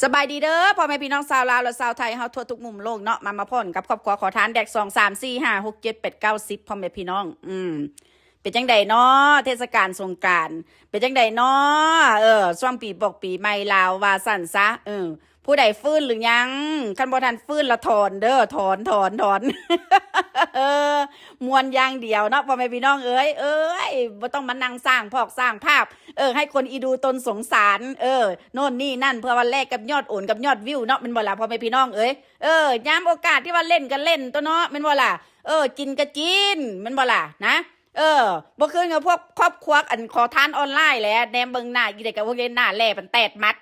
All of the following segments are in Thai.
สบายดีเด้อพ่อแม่พี่น้องชาวลาวและชาวไทยเฮาทั่วทุกมุมโลกเนาะมาพ่นกับครอบครัวขอทานแดก2 3 4 5 6 7 8 9 10พ่อแม่พี่น้องเป็นจังใดเนาะเทศกาลสงกรานต์เป็นจังใดเนาะช่วงปีบอกปีใหม่ลาวว่าสั่นซะผู้ใดฟื้นหรือยังคันบ่ทันฟื้นละถอนเด้อถอนเออมวนอย่างเดียวเนาะพ่อแม่พี่น้องเอ้ยบ่ต้องมานั่งสร้างพอกสร้างภาพให้คนอีดูตนสงสารโน่นนี่นั่นเพื่อวันแรกกับยอดโอนกับยอดวิวเนาะเป็นบ่ล่ะพ่อแม่พี่น้องยามโอกาสที่ว่าเล่นกันเล่นตัวเนาะเป็นบ่ล่ะกินก็กินเป็นบ่ล่ะนะบ่คืนกับพวกครอบครัวอันขอทานออนไลน์แหละแนมเบิ่งหน้าอีเด็กกับพวกเล่นหน้าแหล่เป็นแตดมัด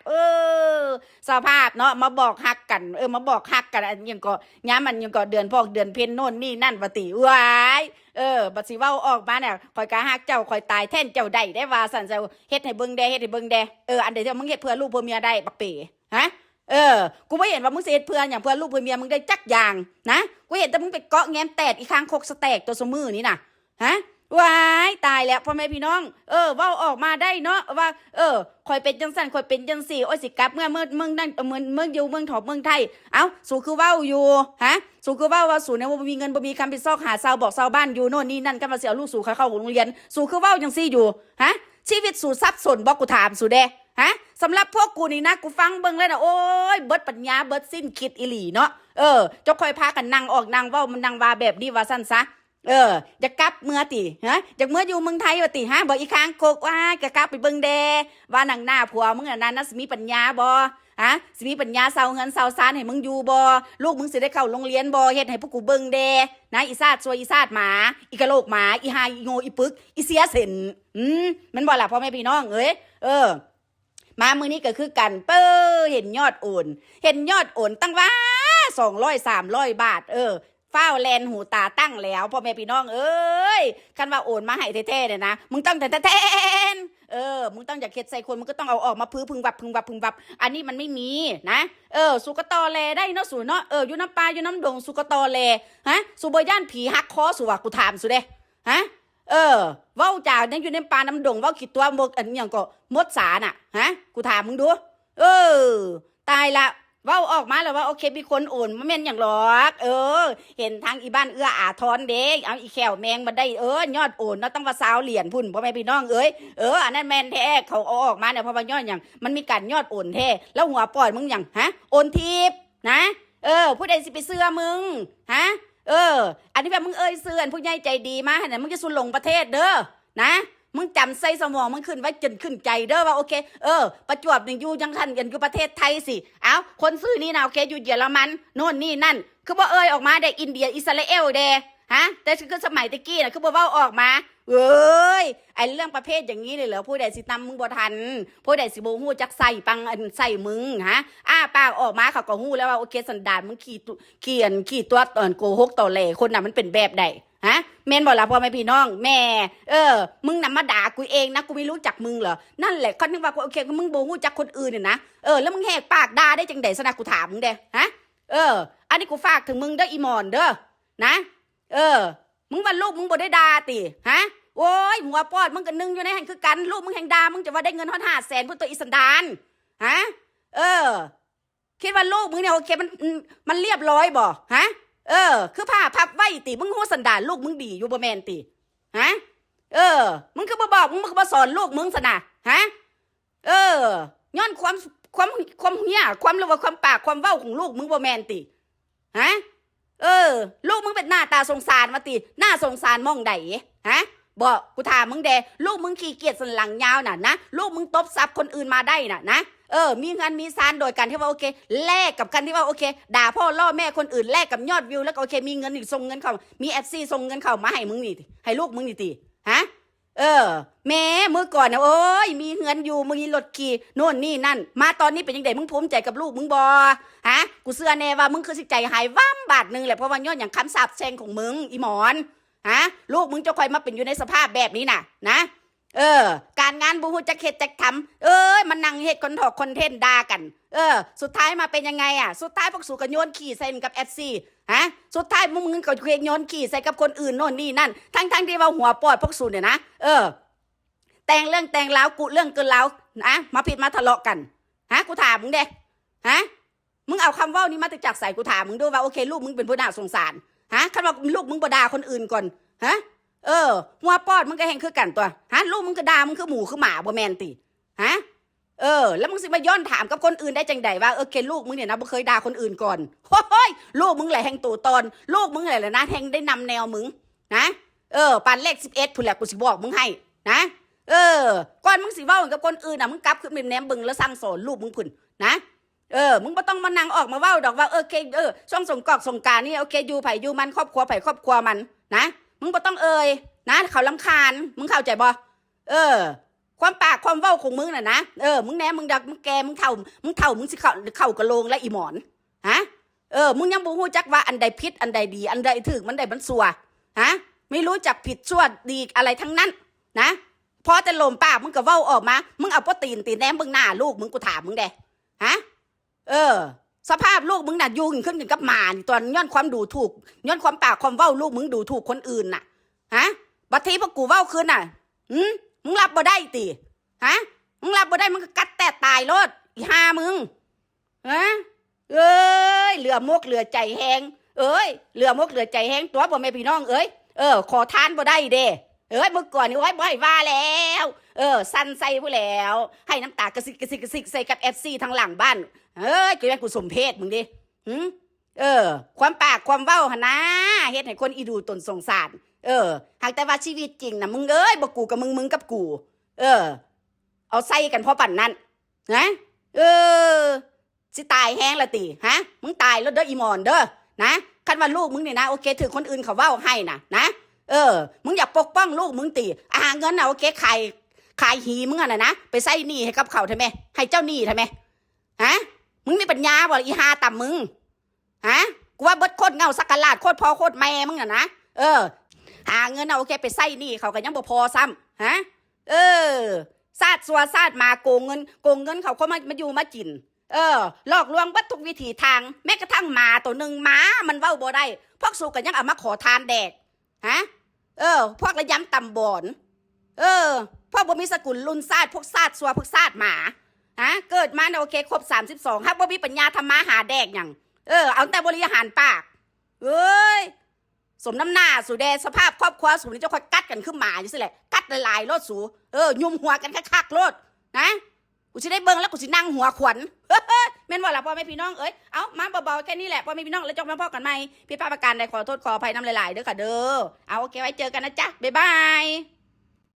สภาพเนาะมาบอกฮักกันมาบอกฮักกันอันยังก็ย้ำมันยังก็เดือนพอกเดือนเพ็ญโน่นนี่นั่นปฏิว้ายบัดสิเว้าออกมาเนี่ยคอยกะฮักเจ้าคอยตายแทนเจ้าได้ว่าสั่นเจ้าเฮ็ดให้เบิ่งแดเฮ็ดให้เบิ่งแดอันเดียวมึงเฮ็ดเพื่อลูกเพื่อเมียได้บักเป๋ฮะกูไม่เห็นว่ามึงเสียเพื่อนอย่างเพื่อนลูกเพื่อนเมียมึงได้จักอย่างนะกูเห็นแต่มึงไปเกาะแง้มแตดอีกครั้งคกสแตกตัวสมือนี่น่ะฮะว้ายตายแล้วพ่อแม่พี่น้องเว้าออกมาได้เนาะว่าคอยเป็นจังสั่นคอยเป็นจังสี่โอ้ยสิกลับเมื่อเมืองนั่นเมืองอยู่เมืองถอเมืองไทยเอ้าสู่คือเว้าอยู่ฮะสู่คือเว้าว่าสู่เนี่ยว่าบ่มีเงินบ่มีคำไปซอกหาซาวบอกซาวบ้านอยู่โน่นนี่นั่นกันว่าสิเอาลูกสู่เข้าโรงเรียนสู่คือเว้าจังซี่อยู่ฮะชีวิตสู่ซับซ้อนบ่กูถามสู่เด้ฮะสำหรับพวกกูนี่นะกูฟังเบิ่งแล้วนะโอ้ยเบิดปัญญาเบิดสิ้นคิดอีหลีเนาะเจ้าค่อยพากันนั่งออกนั่งเว้ามันนั่งว่าแบบนี้ว่าซั่นซะจะกลับเมื่อติฮะจากเมื่ออยู่เมืองไทยว่าติฮะบอกอีค้างโกกว่าจะกลับไปเบิ่งแดว่าหนังหน้าผัวมึงนั้นสิมีปัญญาบ่ฮะสิมีปัญญาเซาเงินเซาซานให้มึงอยู่บ่ลูกมึงสิได้เข้าโรงเรียนบ่เฮ็ดให้พวกกูเบิ่งแดนะอีซาดซวยอีซาดหมาอีกะโหลกหมาอีหาอีโง่อีปึกอีเสียเส้นมันบ่ล่ะพ่อแม่พี่น้องมามื้อนี้ก็คือกันเห็นยอดโอนตั้งว่า200-300 บาทฟ้าวแลนหูตาตั้งแล้วพ่อแม่พี่น้องคันว่าโอนมาให้แท้ๆเนี่ยนะมึงต้องแทนมึงต้องอย่าเข็ดใส่คนมึงก็ต้องเอาออกมาพึงวับอันนี้มันไม่มีนะสุกตอแลได้เนาะสูเนาะอยู่น้ำปลาอยู่น้ำดงสุกตอแลฮะสุบย่านผีหักคอสุว่ากูถามสุเด้ฮะเว้าจ่าเนี่ยอยู่ในปลาน้ำดงเว้าขีดตัวมกอันอย่างก็มดสาน่ะฮะกูถามมึงดูตายละเว้าออกมาแล้วว่าโอเคมีคนโอนมาแม่นอย่างหรอกเห็นทางอีบ้านอาทรเด็กเอาอีแขวแมงมาได้ยอดโอนเนาะต้องว่า20 เหรียญพุ่นพ่อแม่พี่น้องอันนั้นแม่นแท้เขาเอาออกมาเนี่ยเพราะว่ายอดอย่างมันมีการยอดโอนแท้แล้วหัวปอดมึงอย่างฮะโอนทิปนะผู้ใดสิไปเสื้อมึงฮะอันนี้แบบมึงเสื้อผู้ใหญ่ใจดีมาเนี่ยมึงจะสุนหลงประเทศเด้อนะมึงจำใส่สมองมึงขึ้นไว้จนขึ้นใจเด้อว่าโอเคประจวบหนึ่งอยู่ยังทันกันอยู่ประเทศไทยสิเอาคนซื้อนี่นะโอเคอยู่เยอรมันโน่นนี่นั่นคือว่าออกมาได้อินเดียอิสราเอลเด้ฮะแต่คือสมัยตะกี้นะคือว่าออกมาไอเรื่องประเภทอย่างนี้เลยเหรอผู้ใดสิตำมึงบ่ทันผู้ใดสิโบหูจักใส่ปังอันใส่มึงฮะปากออกมาเขาก็หูแล้วว่าโอเคสันดานมึงขี่ตัวตอนโกหกต่อแหล่คนน่ะมันเป็นแบบใดฮะแม่นบอกละพ่อแม่พี่น้องแม่มึงนำมาด่ากูเองนะกูไม่รู้จักมึงเหรอนั่นแหละเขาคิดว่าโอเคมึงโบหูจักคนอื่นเนี่ยนะแล้วมึงแหกปากด่าได้จังได๋ซะนะกูถามมึงเด้ฮะอันนี้กูฝากถึงมึงเด้ออีหมอนเด้อนะมึงว่าลูกมึงบ่ได้ด่าติฮะโอ้ยหัวปอดมึงก็นึงอยู่ในหันคือกันลูกมึงแห่งด่ามึงจะว่าได้เงิน500,000พุ่นตัวอีสันดานฮะคิดว่าลูกมึงเนี่ยโอเคมันเรียบร้อยบ่ฮะคือผ้าพับไว้ติมึงหัวสันดานลูกมึงดีอยู่บ่แม่นติฮะมึงคือบ่บอกมึงก็บ่สอนลูกมึงซะนะฮะย้อนความเหี้ยความหรือว่าความปากความเว้าของลูกมึงบ่แม่นติฮะลูกมึงเป็นหน้าตาสงสารมาติหน้าสงสารมองใดฮะบอกกูถามมึงเด้ลูกมึงขี้เกียจสันหลังยาวน่ะนะลูกมึงตบซับคนอื่นมาได้น่ะนะมีเงินมีซานโดยการที่ว่าโอเคแลกกับการที่ว่าโอเคด่าพ่อล่อแม่คนอื่นแลกกับยอดวิวแล้วก็โอเคมีเงินอีกส่งเงินเข้ามีFCส่งเงินเข้ามาให้มึงนี่ให้ลูกมึงนี่ติฮะแม่เมื่อก่อนนะโอ้ยมีเงินอยู่มึงมีรถขี่โน่นนี่นั่นมาตอนนี้เป็นยังไงมึงภูมิใจกับลูกมึงบ่ฮะกูเชื่อแน่ว่ามึงคือสิใจหายว่ำบาทนึงแหละเพราะว่ายอดอย่างคำสาปแช่งของมึงอีหมอนฮะลูกมึงจะคอยมาเป็นอยู่ในสภาพแบบนี้น่ะนะการงานบูฮูจักเฮ็ดจักทำมันนั่งเฮ็ดคอนเทนต์ด่ากันสุดท้ายมาเป็นยังไงสุดท้ายพวกสู่กันโยนขี่ใส่กับ FC ฮะสุดท้ายมึงก็โยนขี่ใส่กับคนอื่นโน่นนี่นั่นทั้งที่ว่าหัวปอดพวกสู่เนี่ยนะแต่งเรื่องแต่งแล้วกูเรื่องเกินแล้วนะมาผิดมาทะเลาะกันฮะกูถามมึงเด้ ฮะมึงเอาคำว่านี้มาจากใส่กูถามมึงด้วยว่าโอเคลูกมึงเป็นผู้น่าสงสารฮะคันว่าลูกมึงบ่ด่าคนอื่นก่อนฮะหัวปอดมึงก็แห่งคือกันตัวฮะลูกมึงก็ด่ามึงคือหมูคือหมาบ่แม่นติฮะแล้วมึงสิมาย้อนถามกับคนอื่นได้จังใดว่าโอเคลูกมึงเนี่ยนะบ่เคยด่าคนอื่นก่อนโอ้ยลูกมึงแหละแห่งตู่ตอนลูกมึงแหละนะแห่งได้นำแนวมึงนะปานเลข11พุ่นแหละกูสิบอกมึงให้นะก่อนมึงสิเว้ากับคนอื่นน่ะมึงกลับขึ้นไปแนมบึงแล้วสั่งสอนลูกมึงพุ่นนะมึงบ่ต้องมานั่งออกมาเว้าดอกว่าโอเคช่วงสงกรานต์นี่โอเคอยู่ไผอยู่มันครอบครัวไผครอบครัวมันนะมึงบ่ต้องนะเขารำคาญมึงเข้าใจบ่ความปากความเว้าของมึงน่ะนะมึงแหนมึงดักมึงแกมึงเฒ่ามึงสิเข้ากะโลงและอีหมอนฮะมึงยังบ่ฮู้จักว่าอันใดผิดอันใดดีอันใดถูกมันใดมันชั่วฮะไม่รู้จักผิดชั่วดีอะไรทั้งนั้นนะพอแต่ลมปากมึงก็เว้าออกมามึงเอาโปรตีนแหนมเบิ่งหน้าลูกมึงกูถามมึงเด้ฮะสภาพลูกมึงน่ะยุ่งขึ้นกับหมานี่ตอนย้อนความดูถูกย้อนความปากความเว้าลูกมึงดูถูกคนอื่นน่ะฮะบัดทีพวกกูเว้าคืนน่ะมึงรับบ่ได้ติฮะมึงรับบ่ได้มึงก็กัดแต่ตายโลดอีห่ามึงฮะเหลือมกเหลือใจแหงเหลือมกเหลือใจแหงตัวบ่แม่พี่น้องขอทานบ่ได้เด้เมื่อก่อนนี่ไว้บ่ให้ว่าแล้วสั่นใส่ผู้แล้วให้น้ำตากระซิกใส่กับ FC ทางหลังบ้านกูยังกูสมเพศมึงดิความปากความเว้าหั่นนะเฮ็ดให้คนอีดูตนสงสารหากแต่ว่าชีวิตจริงน่ะมึงบ่กูกับมึงกับกูเอาใส่กันพอปั่นนั้นนะสิตายแห้งละติฮะมึงตายแล้วเด้ออีหมอนเด้อนะคันว่าลูกมึงเนี่ยนะโอเคถือคนอื่นเขาเว้าให้นะมึงอยากปกป้องลูกมึงติเงินน่ะโอเคขายหีมึงน่ะนะไปใส่หนี้ให้กับเขาทำไมให้เจ้าหนี้ทำไมฮะมึงมีปัญญาบ่อีหาต่ำมึงฮะกูว่าเบิดโคตรเงาสักกะลาดโคตรพ่อโคตรแม่มึงน่ะนะหาเงินน่ะโอเคไปใส่หนี้เขาก็ยังบ่พอซ้ำฮะซาดซัวซาดมาโกงเงินเขามาอยู่มากินหลอกลวงวัตถุวิถีทางแม้กระทั่งหมาตัวหนึ่งหมามันเว้าบ่ได้พวกสูกันยังเอามาขอทานแดกฮะพวกระยำตำบอนพวกบ่มีสกุลลุนซาดพวกซาดซัวพวกซาดหมาฮะเกิดมาโอเคครบ32ครับบ่มีปัญญาทำมาหาแดกหยังเอาแต่บริหารปากสมน้ำหน้าสู่แดสภาพครอบครัวสู่นี่เจ้าค่อยกัดกันขึ้นหมาอยู่สิแหละกัดหลายๆรถสู่ยุ่มหัวกันคักๆรถนะกูสิได้เบิ่งแล้วกูสินั่งหัวขวัญแม่นว่าล่ะพ่อแม่พี่น้องเอามาเบาๆแค่นี้แหละพ่อแม่พี่น้องแล้วจบมาพ่อกันใหม่พี่ป้าประการใดขอโทษขออภัยน้ำหลายๆเด้อค่ะเด้อเอาโอเคไว้เจอกันนะจ๊ะบ๊ายบาย